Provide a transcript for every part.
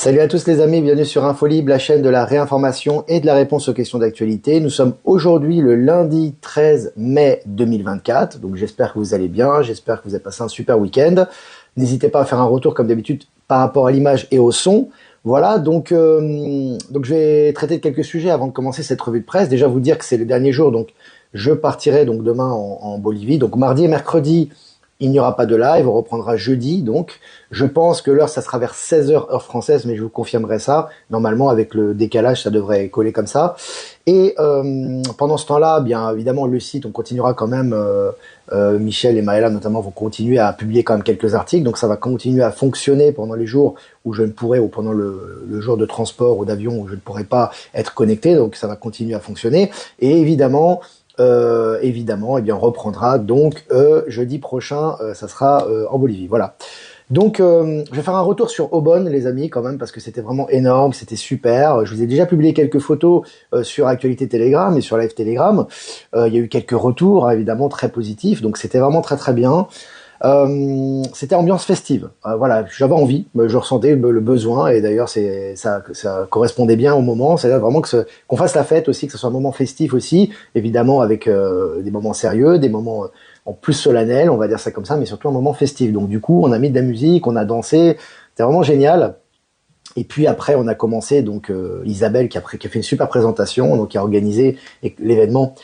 Salut à tous les amis, bienvenue sur Infolib, la chaîne de la réinformation et de la réponse aux questions d'actualité. Nous sommes aujourd'hui le lundi 13 mai 2024, donc j'espère que vous allez bien, j'espère que vous avez passé un super week-end. N'hésitez pas à faire un retour comme d'habitude par rapport à l'image et au son. Voilà, donc je vais traiter de quelques sujets avant de commencer cette revue de presse. Déjà vous dire que c'est le dernier jour, donc je partirai donc demain en Bolivie. Donc mardi et mercredi, il n'y aura pas de live, on reprendra jeudi, donc je pense que l'heure ça sera vers 16 h heure française, mais je vous confirmerai ça. Normalement avec le décalage ça devrait coller comme ça. Et pendant ce temps-là, bien évidemment le site, on continuera quand même, Michel et Maëla notamment vont continuer à publier quand même quelques articles, donc ça va continuer à fonctionner pendant les jours où je ne pourrai, ou pendant le jour de transport ou d'avion où je ne pourrai pas être connecté, donc ça va continuer à fonctionner. Et évidemment, eh bien, on reprendra donc jeudi prochain, ça sera en Bolivie. Voilà. Donc, je vais faire un retour sur Aubonne, les amis, quand même, parce que c'était vraiment énorme, c'était super. Je vous ai déjà publié quelques photos sur Actualité Telegram et sur Live Telegram. Il y a eu quelques retours, hein, évidemment, très positifs, donc c'était vraiment très très bien. C'était ambiance festive. Voilà, j'avais envie, je ressentais le besoin, et d'ailleurs ça correspondait bien au moment. C'est vraiment qu'on fasse la fête aussi, que ce soit un moment festif aussi, évidemment avec des moments sérieux, des moments en plus solennels, on va dire ça comme ça, mais surtout un moment festif. Donc du coup, on a mis de la musique, on a dansé, c'était vraiment génial. Et puis après, on a commencé donc Isabelle qui a fait une super présentation, donc qui a organisé l'événement.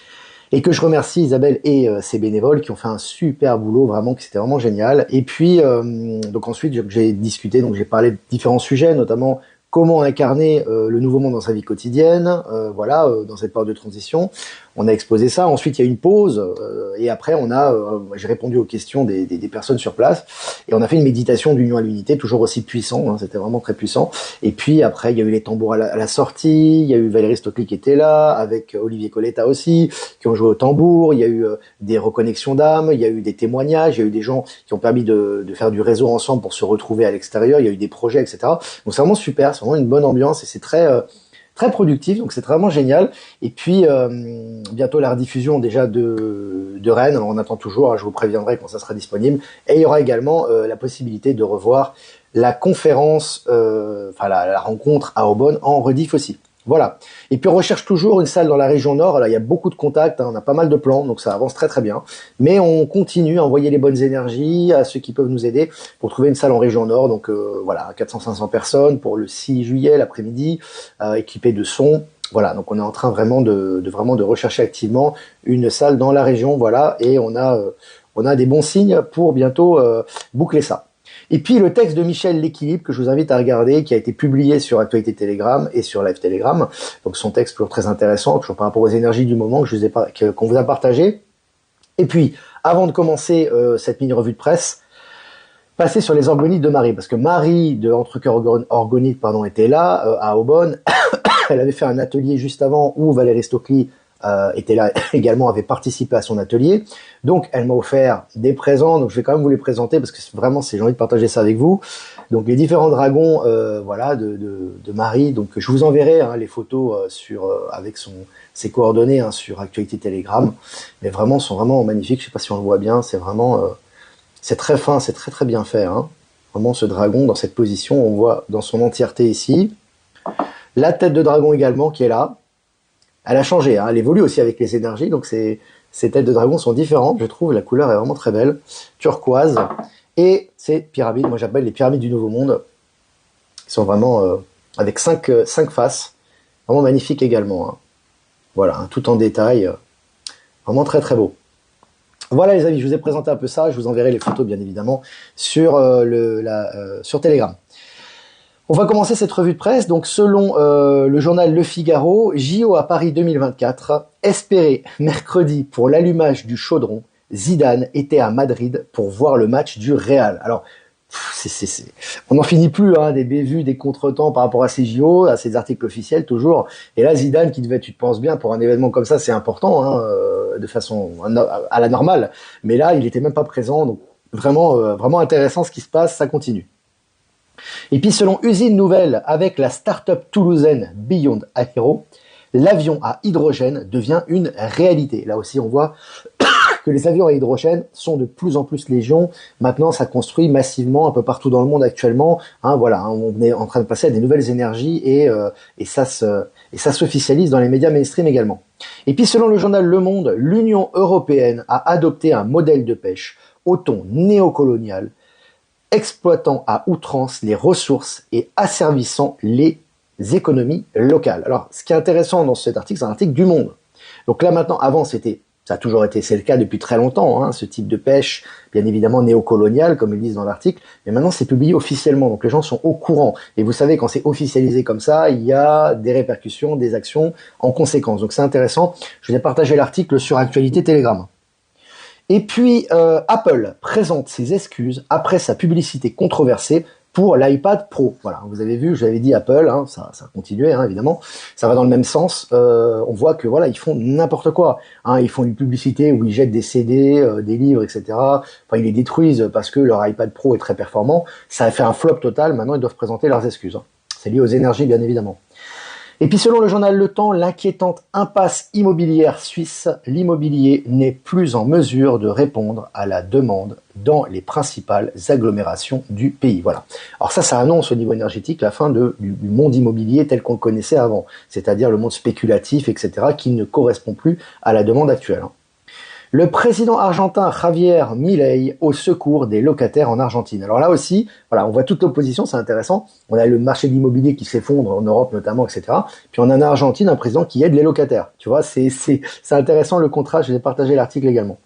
Et que je remercie Isabelle et ses bénévoles qui ont fait un super boulot, vraiment, que c'était vraiment génial. Et puis, donc ensuite, j'ai discuté, donc j'ai parlé de différents sujets, notamment comment incarner le nouveau monde dans sa vie quotidienne, voilà, dans cette période de transition. On a exposé ça. Ensuite, il y a eu une pause, et après, j'ai répondu aux questions des personnes sur place, et on a fait une méditation d'union à l'unité, toujours aussi puissant, hein, c'était vraiment très puissant. Et puis après, il y a eu les tambours à la sortie, il y a eu Valérie Stockley qui était là, avec Olivier Coletta aussi, qui ont joué au tambour, il y a eu des reconnexions d'âme, il y a eu des témoignages, il y a eu des gens qui ont permis de faire du réseau ensemble pour se retrouver à l'extérieur, il y a eu des projets, etc. Donc c'est vraiment super, c'est vraiment une bonne ambiance, et c'est très productif, donc c'est vraiment génial. Et puis bientôt la rediffusion déjà de Rennes, on attend toujours, hein, je vous préviendrai quand ça sera disponible. Et il y aura également la possibilité de revoir la conférence, la rencontre à Aubonne en rediff aussi. Voilà. Et puis on recherche toujours une salle dans la région nord. Là, il y a beaucoup de contacts, hein, on a pas mal de plans, donc ça avance très très bien. Mais on continue à envoyer les bonnes énergies à ceux qui peuvent nous aider pour trouver une salle en région nord. Donc voilà, 400-500 personnes pour le 6 juillet l'après-midi, équipée de son. Voilà, donc on est en train vraiment de rechercher activement une salle dans la région. Voilà, et on a des bons signes pour bientôt boucler ça. Et puis le texte de Michel L'Équilibre, que je vous invite à regarder, qui a été publié sur Actualité Telegram et sur Live Telegram. Donc son texte toujours très intéressant, toujours par rapport aux énergies du moment qu'on vous a partagé. Et puis, avant de commencer cette mini-revue de presse, passer sur les orgonites de Marie, parce que Marie de Entre Cœurs Orgonites était là, à Aubonne. Elle avait fait un atelier juste avant où Valérie Stockley était là également, avait participé à son atelier. Donc elle m'a offert des présents, donc je vais quand même vous les présenter parce que vraiment j'ai envie de partager ça avec vous. Donc les différents dragons voilà de Marie, donc je vous enverrai les photos avec ses coordonnées sur Actualité Telegram, mais vraiment sont vraiment magnifiques. Je sais pas si on le voit bien, c'est vraiment c'est très fin, c'est très très bien fait, hein. Vraiment ce dragon dans cette position, on voit dans son entièreté ici. La tête de dragon également qui est là. Elle a changé, hein, elle évolue aussi avec les énergies, donc ces têtes de dragon sont différentes, je trouve, la couleur est vraiment très belle, turquoise, et ces pyramides, moi j'appelle les pyramides du Nouveau Monde, qui sont vraiment avec 5 faces, vraiment magnifiques également, hein. Voilà, hein, tout en détail, vraiment très très beau. Voilà les amis, je vous ai présenté un peu ça, je vous enverrai les photos bien évidemment sur Telegram. On va commencer cette revue de presse. Donc, selon le journal Le Figaro, JO à Paris 2024, espéré mercredi pour l'allumage du chaudron, Zidane était à Madrid pour voir le match du Real. Alors, on n'en finit plus, hein, des bévues, des contretemps par rapport à ces JO, à ces articles officiels toujours. Et là, Zidane, qui devait, tu te penses bien, pour un événement comme ça, c'est important, hein, de façon à la normale. Mais là, il était même pas présent, donc vraiment intéressant ce qui se passe, ça continue. Et puis selon Usine Nouvelle, avec la start-up toulousaine Beyond Aero, l'avion à hydrogène devient une réalité. Là aussi on voit que les avions à hydrogène sont de plus en plus légion. Maintenant, ça construit massivement un peu partout dans le monde actuellement. Voilà, on est en train de passer à des nouvelles énergies et ça s'officialise dans les médias mainstream également. Et puis, selon le journal Le Monde, l'Union européenne a adopté un modèle de pêche au ton néocolonial, exploitant à outrance les ressources et asservissant les économies locales. Alors, ce qui est intéressant dans cet article, c'est un article du Monde. Donc là maintenant, avant ça a toujours été, c'est le cas depuis très longtemps, ce type de pêche, bien évidemment néocoloniale, comme ils disent dans l'article, mais maintenant c'est publié officiellement, donc les gens sont au courant. Et vous savez, quand c'est officialisé comme ça, il y a des répercussions, des actions en conséquence. Donc c'est intéressant. Je vous ai partagé l'article sur Actualité Telegram. Et puis, Apple présente ses excuses après sa publicité controversée pour l'iPad Pro. Voilà, vous avez vu, j'avais dit Apple, ça continuait, évidemment. Ça va dans le même sens. On voit que voilà, ils font n'importe quoi. Ils font une publicité où ils jettent des CD, des livres, etc. Enfin, ils les détruisent parce que leur iPad Pro est très performant. Ça a fait un flop total. Maintenant, ils doivent présenter leurs excuses. C'est lié aux énergies, bien évidemment. Et puis selon le journal Le Temps, l'inquiétante impasse immobilière suisse, l'immobilier n'est plus en mesure de répondre à la demande dans les principales agglomérations du pays. Voilà. Alors ça annonce au niveau énergétique la fin du monde immobilier tel qu'on le connaissait avant, c'est-à-dire le monde spéculatif, etc., qui ne correspond plus à la demande actuelle. Le président argentin Javier Milei au secours des locataires en Argentine. Alors là aussi, voilà, on voit toute l'opposition, c'est intéressant. On a le marché de l'immobilier qui s'effondre en Europe notamment, etc. Puis on a en Argentine un président qui aide les locataires. Tu vois, c'est intéressant le contraste. Je vais partager l'article également.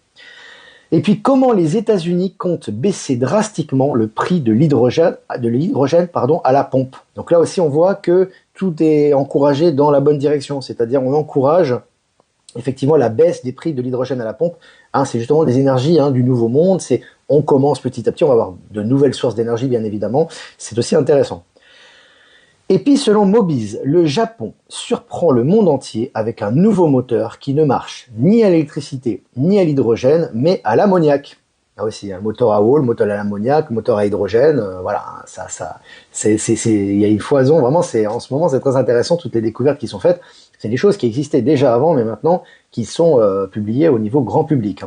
Et puis comment les États-Unis comptent baisser drastiquement le prix de l'hydrogène, à la pompe. Donc là aussi, on voit que tout est encouragé dans la bonne direction, c'est-à-dire on encourage effectivement la baisse des prix de l'hydrogène à la pompe. C'est justement des énergies du nouveau monde. On commence petit à petit, on va avoir de nouvelles sources d'énergie bien évidemment. C'est aussi intéressant. Et puis selon Mobiz, le Japon surprend le monde entier avec un nouveau moteur qui ne marche ni à l'électricité ni à l'hydrogène, mais à l'ammoniac. Là aussi, un moteur à eau, le moteur à l'ammoniac, le moteur à hydrogène, voilà, il y a une foison, vraiment, en ce moment, c'est très intéressant, toutes les découvertes qui sont faites. C'est des choses qui existaient déjà avant, mais maintenant, qui sont publiées au niveau grand public.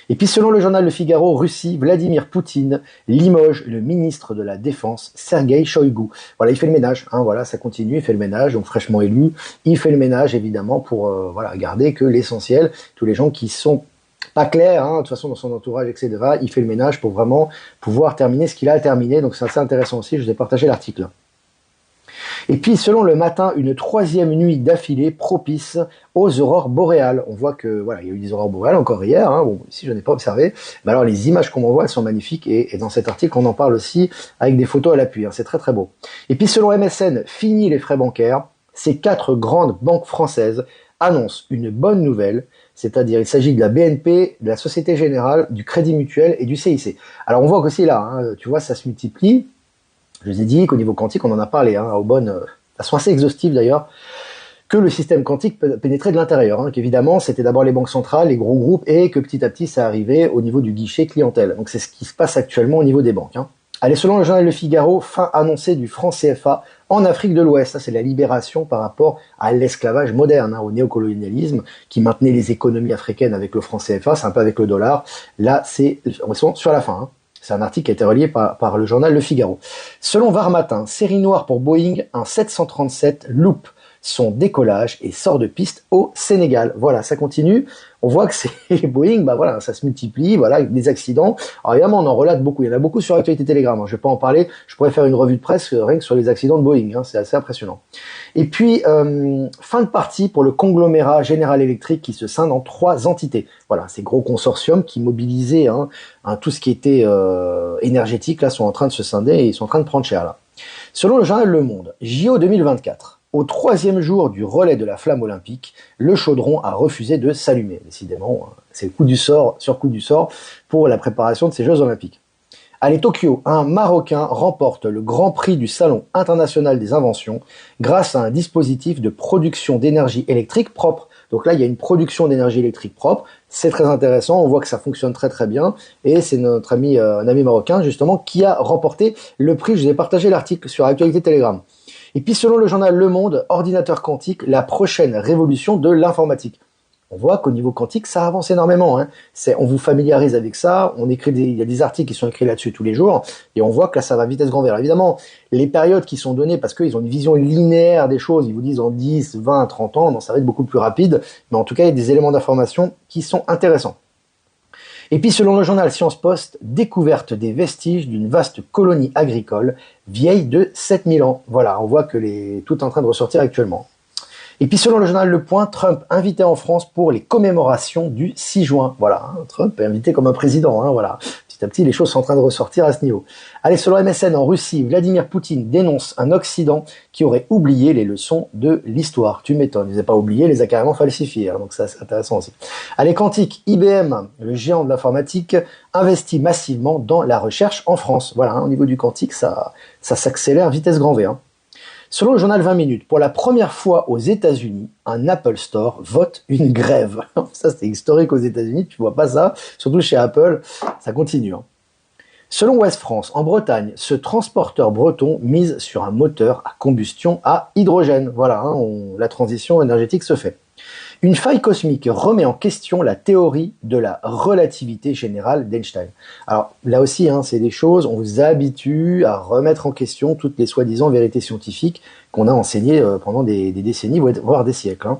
Et puis, selon le journal Le Figaro, Russie, Vladimir Poutine limoge le ministre de la Défense, Sergueï Shoïgu. Voilà, il fait le ménage, voilà, ça continue, il fait le ménage, donc fraîchement élu. Il fait le ménage, évidemment, pour garder que l'essentiel, tous les gens qui sont pas clairs, de toute façon, dans son entourage, etc., il fait le ménage pour vraiment pouvoir terminer ce qu'il a à terminer. Donc, c'est assez intéressant aussi, je vous ai partagé l'article. Et puis, selon Le Matin, une 3e nuit d'affilée propice aux aurores boréales. On voit que voilà, il y a eu des aurores boréales encore hier. Bon, ici, je n'ai pas observé. Mais alors, les images qu'on m'envoie, elles sont magnifiques. Et dans cet article, on en parle aussi avec des photos à l'appui. C'est très, très beau. Et puis, selon MSN, fini les frais bancaires. Ces 4 grandes banques françaises annoncent une bonne nouvelle. C'est-à-dire, il s'agit de la BNP, de la Société Générale, du Crédit Mutuel et du CIC. Alors, on voit qu'aussi là, tu vois, ça se multiplie. Je vous ai dit qu'au niveau quantique, on en a parlé, de façon assez exhaustive d'ailleurs, que le système quantique pénétrait de l'intérieur. Qu'évidemment, c'était d'abord les banques centrales, les gros groupes, et que petit à petit, ça arrivait au niveau du guichet clientèle. Donc c'est ce qui se passe actuellement au niveau des banques. Allez, selon le journal Le Figaro, fin annoncée du franc CFA en Afrique de l'Ouest. Ça, c'est la libération par rapport à l'esclavage moderne, au néocolonialisme, qui maintenait les économies africaines avec le franc CFA, c'est un peu avec le dollar. Là, on est sur la fin. C'est un article qui a été relié par le journal Le Figaro. Selon Var Matin, série noire pour Boeing, un 737 loupe son décollage et sort de piste au Sénégal. Voilà, ça continue. On voit que c'est Boeing, ça se multiplie, des accidents. Alors évidemment, on en relate beaucoup. Il y en a beaucoup sur Actualité Telegram. Je vais pas en parler. Je pourrais faire une revue de presse rien que sur les accidents de Boeing. C'est assez impressionnant. Et puis, fin de partie pour le conglomérat General Electric qui se scinde en 3 entités. Voilà, ces gros consortiums qui mobilisaient tout ce qui était énergétique, là, sont en train de se scinder et ils sont en train de prendre cher, là. Selon le journal Le Monde, JO 2024. Au 3e jour du relais de la flamme olympique, le chaudron a refusé de s'allumer. Décidément, c'est le coup du sort sur coup du sort pour la préparation de ces Jeux olympiques. Allez, Tokyo, un Marocain remporte le Grand Prix du Salon international des inventions grâce à un dispositif de production d'énergie électrique propre. Donc là, il y a une production d'énergie électrique propre. C'est très intéressant. On voit que ça fonctionne très très bien. Et c'est notre ami, un ami marocain, justement, qui a remporté le prix. Je vous ai partagé l'article sur Actualité Telegram. Et puis, selon le journal Le Monde, ordinateur quantique, la prochaine révolution de l'informatique. on voit qu'au niveau quantique, ça avance énormément. Hein. On vous familiarise avec ça, il y a des articles qui sont écrits là-dessus tous les jours, et on voit que là, ça va à vitesse grand V. Alors évidemment, les périodes qui sont données, parce qu'ils ont une vision linéaire des choses, ils vous disent en 10, 20, 30 ans, non, ça va être beaucoup plus rapide, mais en tout cas, il y a des éléments d'information qui sont intéressants. Et puis, selon le journal Science Post, découverte des vestiges d'une vaste colonie agricole vieille de 7000 ans. Voilà, on voit que tout est en train de ressortir actuellement. Et puis, selon le journal Le Point, Trump invité en France pour les commémorations du 6 juin. Voilà, hein, Trump est invité comme un président. Hein, voilà. Petit à petit, les choses sont en train de ressortir à ce niveau. Allez, selon MSN, en Russie, Vladimir Poutine dénonce un Occident qui aurait oublié les leçons de l'histoire. Tu m'étonnes, il les a pas oubliés, il les a carrément falsifiés. Hein, donc ça, c'est intéressant aussi. Allez, quantique, IBM, le géant de l'informatique, investit massivement dans la recherche en France. Voilà, hein, au niveau du quantique, ça s'accélère vitesse grand V. Hein. Selon le journal 20 minutes, pour la première fois aux États-Unis, un Apple Store vote une grève. Ça, c'est historique aux États-Unis, tu vois pas ça, surtout chez Apple, ça continue. Hein. Selon Ouest France, en Bretagne, ce transporteur breton mise sur un moteur à combustion à hydrogène. Voilà, hein, la transition énergétique se fait. Une faille cosmique remet en question la théorie de la relativité générale d'Einstein. Alors là aussi, hein, c'est des choses, on vous habitue à remettre en question toutes les soi-disant vérités scientifiques qu'on a enseignées pendant des décennies, voire des siècles. Hein.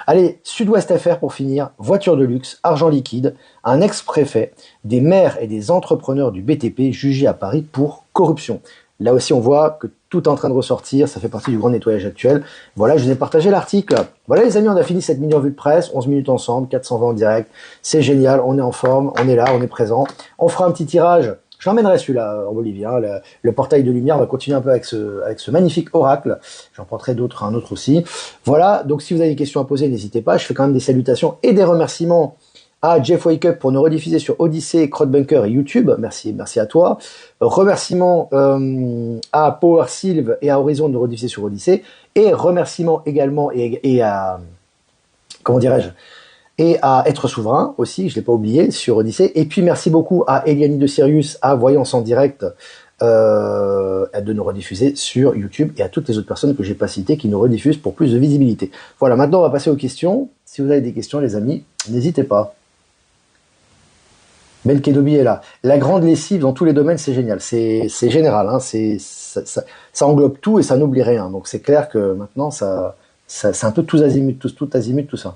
Allez, Sud-Ouest FR pour finir, voiture de luxe, argent liquide, un ex-préfet, des maires et des entrepreneurs du BTP jugés à Paris pour corruption. Là aussi, on voit que tout est en train de ressortir, ça fait partie du grand nettoyage actuel. Voilà, je vous ai partagé l'article. Voilà les amis, on a fini cette mini revue de presse, 11 minutes ensemble, 420 en direct. C'est génial, on est en forme, on est là, on est présent. On fera un petit tirage. Je l'emmènerai celui-là en Bolivie. Hein. Le portail de lumière va continuer un peu avec ce magnifique oracle. J'en prendrai d'autres, un autre aussi. Voilà, donc si vous avez des questions à poser, n'hésitez pas. Je fais quand même des salutations et des remerciements à Jeff Wake Up pour nous rediffuser sur Odyssey, Crowdbunker et YouTube. Merci à toi. Remerciements à Power Sylve et à Horizon de nous rediffuser sur Odyssey. Et remerciements également et à, comment dirais-je, et à Être Souverain aussi, je l'ai pas oublié, sur Odyssey. Et puis merci beaucoup à Eliani de Sirius, à Voyance en direct, de nous rediffuser sur YouTube et à toutes les autres personnes que j'ai pas citées qui nous rediffusent pour plus de visibilité. Voilà, maintenant on va passer aux questions. Si vous avez des questions, les amis, n'hésitez pas. Belkedobi est là. La grande lessive dans tous les domaines, c'est génial. C'est général. Hein. Ça englobe tout et ça n'oublie rien. Donc c'est clair que maintenant, c'est un peu tous azimuts, tout azimut, tout ça.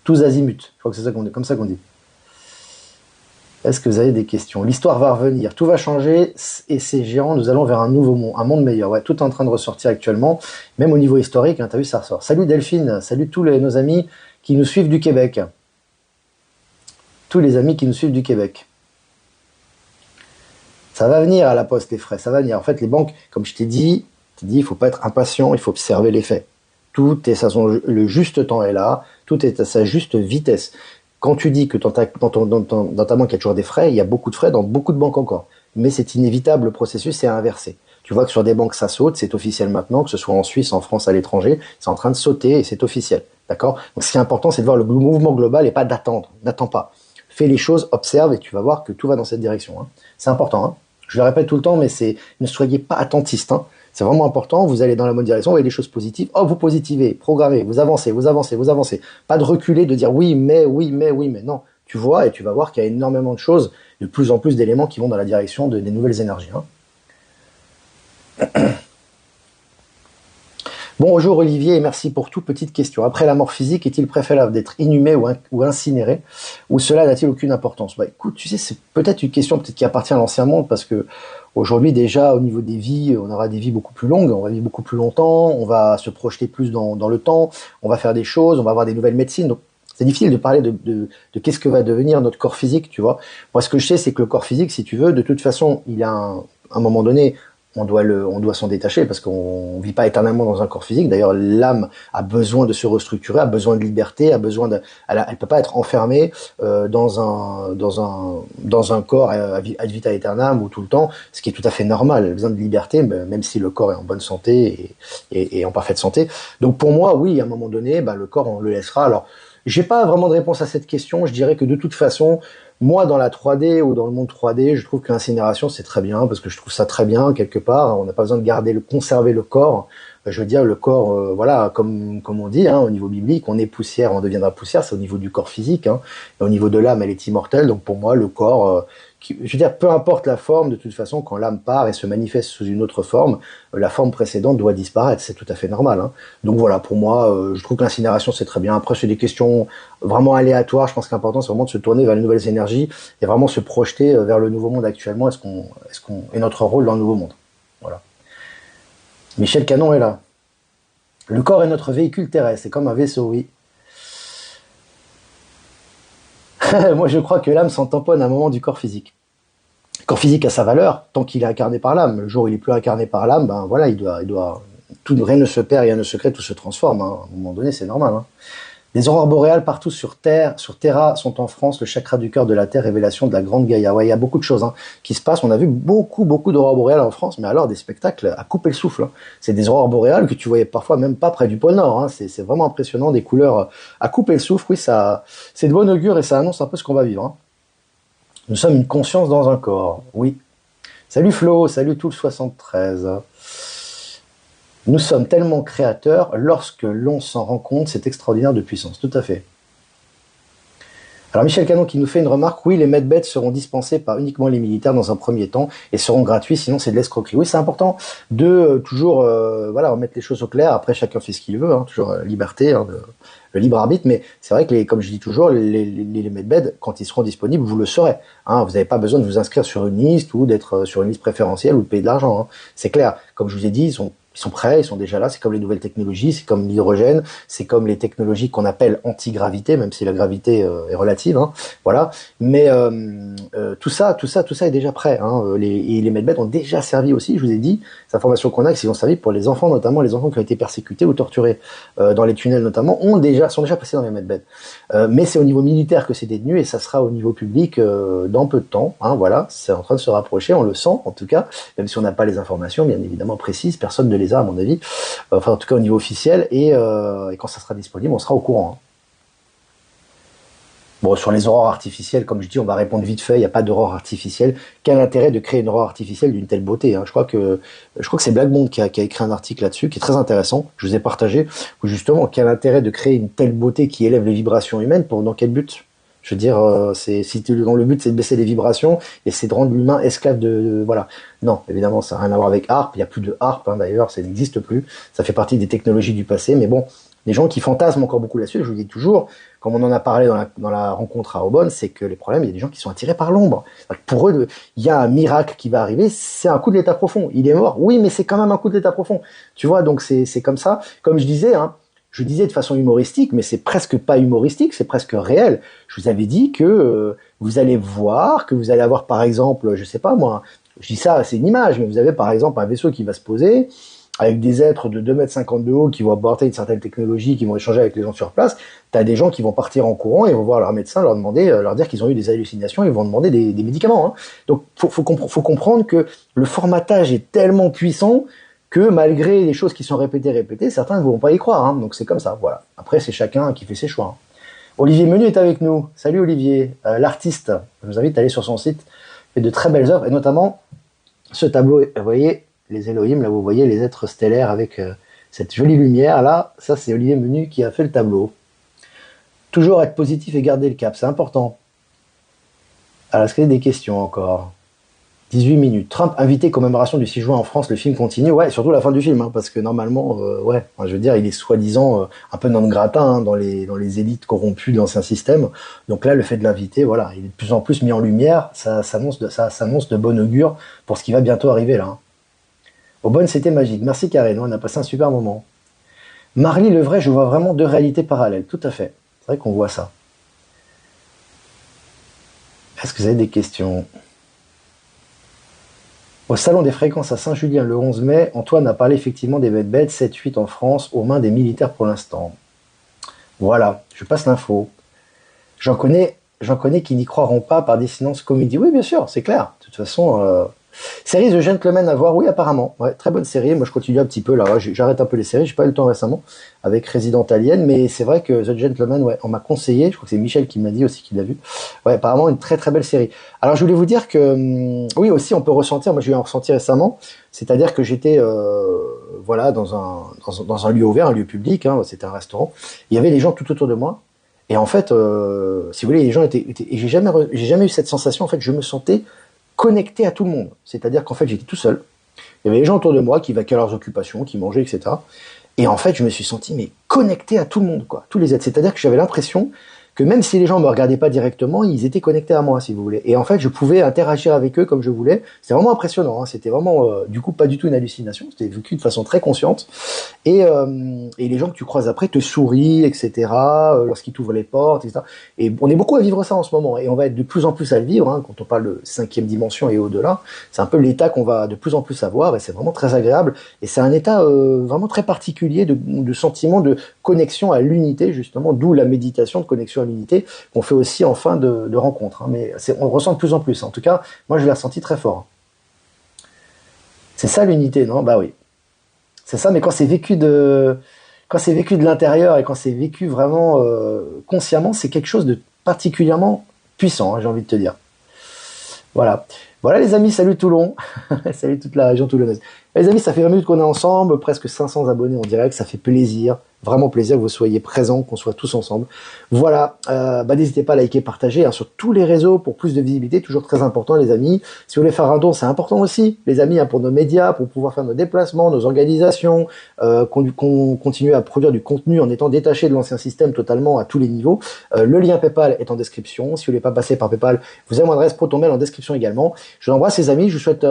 Tous azimuts. Je crois que c'est ça qu'on dit, comme ça qu'on dit. Est-ce que vous avez des questions? L'histoire va revenir. Tout va changer et c'est géant. Nous allons vers un nouveau monde, un monde meilleur. Ouais, tout est en train de ressortir actuellement. Même au niveau historique, hein, t'as vu, ça ressort. Salut Delphine. Salut tous nos amis qui nous suivent du Québec. Tous les amis qui nous suivent du Québec. Ça va venir à la poste, les frais, ça va venir. En fait, les banques, comme je t'ai dit, il faut pas être impatient, il faut observer les faits. Tout est le juste temps est là, tout est à sa juste vitesse. Quand tu dis que dans ta banque, il y a toujours des frais, il y a beaucoup de frais dans beaucoup de banques encore. Mais c'est inévitable, le processus est inversé. Tu vois que sur des banques, ça saute, c'est officiel maintenant, que ce soit en Suisse, en France, à l'étranger, c'est en train de sauter et c'est officiel. D'accord? Donc ce qui est important, c'est de voir le mouvement global et pas d'attendre. N'attends pas. Fais les choses, observe et tu vas voir que tout va dans cette direction. Hein. C'est important. Hein. Je le répète tout le temps, mais ne soyez pas attentiste. Hein. C'est vraiment important. Vous allez dans la bonne direction, vous voyez des choses positives. Oh, vous positivez, programmez, vous avancez. Pas de reculer, de dire oui, mais. Non, tu vois et tu vas voir qu'il y a énormément de choses, de plus en plus d'éléments qui vont dans la direction des nouvelles énergies. Hein. Bonjour Olivier et merci pour toute petite question. Après la mort physique, est-il préférable d'être inhumé ou incinéré, ou cela n'a-t-il aucune importance? Bah écoute, tu sais, c'est peut-être une question qui appartient à l'ancien monde parce que aujourd'hui déjà au niveau des vies, on aura des vies beaucoup plus longues, on va vivre beaucoup plus longtemps, on va se projeter plus dans le temps, on va faire des choses, on va avoir des nouvelles médecines. Donc c'est difficile de parler de qu'est-ce que va devenir notre corps physique, tu vois. Moi, ce que je sais, c'est que le corps physique, si tu veux, de toute façon, il a un moment donné. On doit s'en détacher parce qu'on vit pas éternellement dans un corps physique. D'ailleurs, l'âme a besoin de se restructurer, a besoin de liberté, elle peut pas être enfermée dans un corps ad vitam aeternam ou tout le temps, ce qui est tout à fait normal. Elle a besoin de liberté, même si le corps est en bonne santé et en parfaite santé. Donc pour moi, oui, à un moment donné, le corps on le laissera. Alors, j'ai pas vraiment de réponse à cette question. Je dirais que de toute façon, moi, dans la 3D ou dans le monde 3D, je trouve que l'incinération, c'est très bien, parce que je trouve ça très bien, quelque part. On n'a pas besoin de conserver le corps. Je veux dire, le corps, voilà, comme on dit, hein, au niveau biblique, on est poussière, on deviendra poussière, c'est au niveau du corps physique, hein, et au niveau de l'âme, elle est immortelle. Donc pour moi, le corps, je veux dire, peu importe la forme, de toute façon, quand l'âme part et se manifeste sous une autre forme, la forme précédente doit disparaître, c'est tout à fait normal, hein. Donc voilà, pour moi, je trouve que l'incinération c'est très bien. Après, c'est des questions vraiment aléatoires. Je pense qu'important, c'est vraiment de se tourner vers les nouvelles énergies et vraiment se projeter vers le nouveau monde actuellement. Est-ce qu'on est notre rôle dans le nouveau monde? Voilà. Michel Canon est là. Le corps est notre véhicule terrestre, c'est comme un vaisseau, oui. Moi, je crois que l'âme s'en tamponne à un moment du corps physique. Le corps physique a sa valeur tant qu'il est incarné par l'âme. Le jour où il est plus incarné par l'âme, ben voilà, tout, rien ne se perd, rien ne se crée, tout se transforme, hein. À un moment donné, c'est normal, hein. Les aurores boréales partout sur Terre, sur Terra sont en France, le chakra du cœur de la Terre, révélation de la grande Gaïa. Ouais, il y a beaucoup de choses, hein, qui se passent. On a vu beaucoup, beaucoup d'aurores boréales en France, mais alors des spectacles à couper le souffle, hein. C'est des aurores boréales que tu voyais parfois même pas près du pôle Nord, hein. C'est vraiment impressionnant, des couleurs à couper le souffle. Oui, ça, c'est de bon augure et ça annonce un peu ce qu'on va vivre, hein. Nous sommes une conscience dans un corps. Oui. Salut Flo, salut tout le 73. Nous sommes tellement créateurs, lorsque l'on s'en rend compte, c'est extraordinaire de puissance. Tout à fait. Alors Michel Canon qui nous fait une remarque, oui, les medbeds seront dispensés par uniquement les militaires dans un premier temps et seront gratuits, sinon c'est de l'escroquerie. Oui, c'est important de toujours voilà, remettre les choses au clair. Après, chacun fait ce qu'il veut, hein, toujours liberté, hein, le libre arbitre. Mais c'est vrai que, comme je dis toujours, les medbeds, quand ils seront disponibles, vous le saurez, hein. Vous n'avez pas besoin de vous inscrire sur une liste ou d'être sur une liste préférentielle ou de payer de l'argent, hein. C'est clair. Comme je vous ai dit, ils sont prêts, ils sont déjà là. C'est comme les nouvelles technologies, c'est comme l'hydrogène, c'est comme les technologies qu'on appelle anti-gravité, même si la gravité est relative, hein, voilà. Mais tout ça est déjà prêt, hein. Les medbeds ont déjà servi aussi. Je vous ai dit, ces informations qu'on a, qu'ils ont servi pour les enfants, notamment les enfants qui ont été persécutés ou torturés dans les tunnels, notamment, sont déjà passés dans les medbeds. Mais c'est au niveau militaire que c'est détenu et ça sera au niveau public dans peu de temps, hein, voilà. C'est en train de se rapprocher, on le sent en tout cas, même si on n'a pas les informations bien évidemment précises, personne ne les a à mon avis, enfin en tout cas au niveau officiel, et quand ça sera disponible, on sera au courant, hein. Bon, sur les aurores artificielles, comme je dis, on va répondre vite fait, il n'y a pas d'aurore artificielle. Quel intérêt de créer une aurore artificielle d'une telle beauté, hein? Je crois que c'est Black Bond qui a écrit un article là-dessus, qui est très intéressant, je vous ai partagé, où justement, quel intérêt de créer une telle beauté qui élève les vibrations humaines, dans quel but? Je veux dire, dans le but c'est de baisser les vibrations et c'est de rendre l'humain esclave voilà. Non, évidemment, ça n'a rien à voir avec harpe. Il n'y a plus de harpe, hein, d'ailleurs, ça n'existe plus. Ça fait partie des technologies du passé, mais bon, les gens qui fantasment encore beaucoup là-dessus, je vous dis toujours, comme on en a parlé dans la rencontre à Aubonne, c'est que les problèmes, il y a des gens qui sont attirés par l'ombre. Pour eux, il y a un miracle qui va arriver, c'est un coup de l'état profond. Il est mort, oui, mais c'est quand même un coup de l'état profond. Tu vois, donc c'est comme ça. Comme je disais, hein, je disais de façon humoristique, mais c'est presque pas humoristique, c'est presque réel. Je vous avais dit que vous allez voir, que vous allez avoir par exemple, je sais pas moi, je dis ça, c'est une image, mais vous avez par exemple un vaisseau qui va se poser, avec des êtres de 2,50 m de haut qui vont apporter une certaine technologie, qui vont échanger avec les gens sur place. T'as des gens qui vont partir en courant et vont voir leur médecin, leur dire qu'ils ont eu des hallucinations, ils vont demander des médicaments, hein. Donc faut comprendre que le formatage est tellement puissant que malgré les choses qui sont répétées, certains ne vont pas y croire, hein. Donc c'est comme ça, voilà. Après, c'est chacun qui fait ses choix, hein. Olivier Menu est avec nous. Salut Olivier, l'artiste. Je vous invite à aller sur son site. Il fait de très belles œuvres, et notamment ce tableau, vous voyez, les Elohim, là vous voyez les êtres stellaires avec cette jolie lumière, là, ça c'est Olivier Menu qui a fait le tableau. Toujours être positif et garder le cap, c'est important. Alors, est-ce qu'il y a des questions encore? 18 minutes. Trump invité commémoration du 6 juin en France, le film continue. Ouais, surtout la fin du film, hein, parce que normalement, ouais, je veux dire, il est soi-disant un peu non grata, hein, dans les élites corrompues de l'ancien système. Donc là, le fait de l'inviter, voilà, il est de plus en plus mis en lumière. Ça s'annonce de bon augure pour ce qui va bientôt arriver là, hein. Aubonne, c'était magique. Merci Karen, on a passé un super moment. Marly, le vrai, je vois vraiment deux réalités parallèles. Tout à fait. C'est vrai qu'on voit ça. Est-ce que vous avez des questions? Au Salon des fréquences à Saint-Julien le 11 mai, Antoine a parlé effectivement des medbeds 7-8 en France, aux mains des militaires pour l'instant. Voilà, je passe l'info. J'en connais qui n'y croiront pas par dissidence comédie. Oui, bien sûr, c'est clair. De toute façon, série The Gentleman à voir, oui, apparemment. Ouais, très bonne série. Moi, je continue un petit peu là. J'arrête un peu les séries. J'ai pas eu le temps récemment avec Resident Alien, mais c'est vrai que The Gentleman, ouais, on m'a conseillé. Je crois que c'est Michel qui m'a dit aussi qu'il l'a vu. Ouais, apparemment une très très belle série. Alors, je voulais vous dire que oui, aussi, on peut ressentir. Moi, j'ai eu un ressenti récemment. C'est-à-dire que j'étais voilà, dans un lieu ouvert, un lieu public, hein, c'était un restaurant. Il y avait des gens tout autour de moi. Et en fait, si vous voulez, les gens et j'ai jamais eu cette sensation. En fait, je me sentais connecté à tout le monde. C'est-à-dire qu'en fait, j'étais tout seul. Il y avait des gens autour de moi qui vaquaient à leurs occupations, qui mangeaient, etc. Et en fait, je me suis senti mais connecté à tout le monde, quoi, tous les êtres. C'est-à-dire que j'avais l'impression que même si les gens me regardaient pas directement, ils étaient connectés à moi, si vous voulez. Et en fait, je pouvais interagir avec eux comme je voulais. C'était vraiment impressionnant. Hein. C'était vraiment, du coup, pas du tout une hallucination. C'était vécu de façon très consciente. Et les gens que tu croises après te sourient, etc. Lorsqu'ils t'ouvrent les portes, etc. Et on est beaucoup à vivre ça en ce moment. Et on va être de plus en plus à le vivre. Hein, quand on parle de cinquième dimension et au-delà, c'est un peu l'état qu'on va de plus en plus avoir. Et c'est vraiment très agréable. Et c'est un état vraiment très particulier de sentiment de connexion à l'unité, justement, d'où la méditation de connexion à l'unité qu'on fait aussi en fin de rencontre. Hein. Mais on le ressent de plus en plus. Hein. En tout cas, moi, je l'ai ressenti très fort. C'est ça l'unité, non? Bah oui. C'est ça, mais quand c'est vécu de l'intérieur et quand c'est vécu vraiment consciemment, c'est quelque chose de particulièrement puissant, hein, j'ai envie de te dire. Voilà. Voilà les amis, salut Toulon, salut toute la région toulonnaise. Les amis, ça fait 20 minutes qu'on est ensemble, presque 500 abonnés en direct, ça fait plaisir, vraiment plaisir que vous soyez présents, qu'on soit tous ensemble. Voilà, n'hésitez pas à liker, partager hein, sur tous les réseaux pour plus de visibilité, toujours très important les amis. Si vous voulez faire un don, c'est important aussi, les amis, hein, pour nos médias, pour pouvoir faire nos déplacements, nos organisations, qu'on continue à produire du contenu en étant détaché de l'ancien système totalement à tous les niveaux. Le lien PayPal est en description. Si vous voulez pas passer par PayPal, vous avez mon adresse ProtonMail en description également. Je vous embrasse les amis, je vous souhaite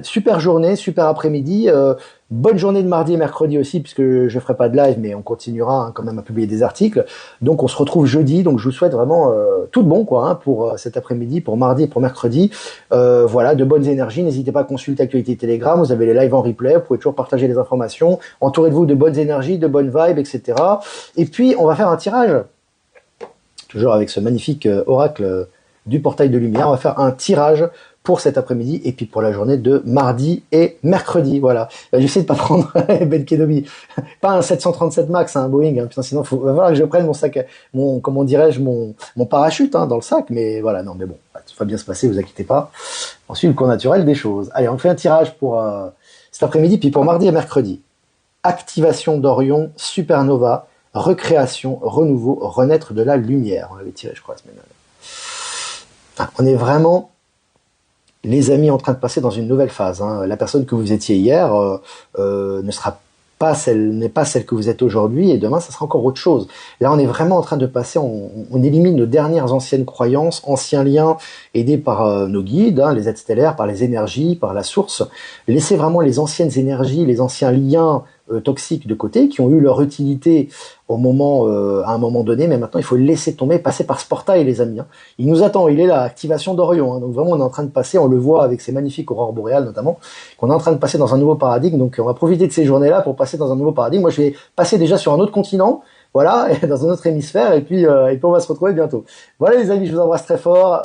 super journée, super après-midi, bonne journée de mardi et mercredi aussi, puisque je ferai pas de live, mais on continuera hein, quand même à publier des articles. Donc on se retrouve jeudi, donc je vous souhaite vraiment tout de bon quoi, hein, pour cet après-midi, pour mardi et pour mercredi. Voilà, de bonnes énergies, n'hésitez pas à consulter Actualité Telegram, vous avez les lives en replay, vous pouvez toujours partager les informations, entourez vous de bonnes énergies, de bonnes vibes, etc. Et puis on va faire un tirage, toujours avec ce magnifique oracle du portail de lumière, on va faire un tirage pour cet après-midi et puis pour la journée de mardi et mercredi. Voilà. J'essaie de pas prendre Ben Kenobi, pas un 737 Max, un Boeing. Hein. Putain, sinon, il va falloir que je prenne mon sac, comment dirais-je, mon parachute hein, dans le sac. Mais voilà, non, mais bon, ça va bien se passer, vous inquiétez pas. Ensuite, le cours naturel des choses. Allez, on fait un tirage pour cet après-midi, puis pour mardi et mercredi. Activation d'Orion, supernova, recréation, renouveau, renaître de la lumière. On l'avait tiré, je crois, la semaine dernière. Enfin, on est vraiment les amis en train de passer dans une nouvelle phase. Hein. La personne que vous étiez hier ne sera pas n'est pas celle que vous êtes aujourd'hui, et demain, ça sera encore autre chose. Là, on est vraiment en train de passer, on élimine nos dernières anciennes croyances, anciens liens, aidés par nos guides, hein, les êtres stellaires, par les énergies, par la source. Laissez vraiment les anciennes énergies, les anciens liens toxiques de côté, qui ont eu leur utilité à un moment donné, mais maintenant il faut le laisser tomber, passer par ce portail les amis. Hein. Il nous attend, il est là, activation d'Orion. Hein. Donc vraiment on est en train de passer, on le voit avec ces magnifiques aurores boréales notamment, qu'on est en train de passer dans un nouveau paradigme. Donc on va profiter de ces journées-là pour passer dans un nouveau paradigme. Moi je vais passer déjà sur un autre continent, voilà, dans un autre hémisphère, et puis on va se retrouver bientôt. Voilà les amis, je vous embrasse très fort.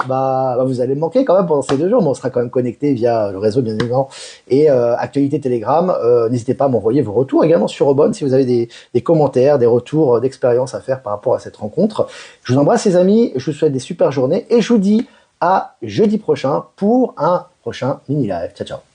Vous allez me manquer quand même pendant ces 2 jours, mais on sera quand même connecté via le réseau bien évidemment et Actualité Telegram. N'hésitez pas à m'envoyer vos retours également sur Robonne si vous avez des commentaires, des retours d'expérience à faire par rapport à cette rencontre. Je vous embrasse les amis, je vous souhaite des super journées et je vous dis à jeudi prochain pour un prochain mini live. Ciao ciao.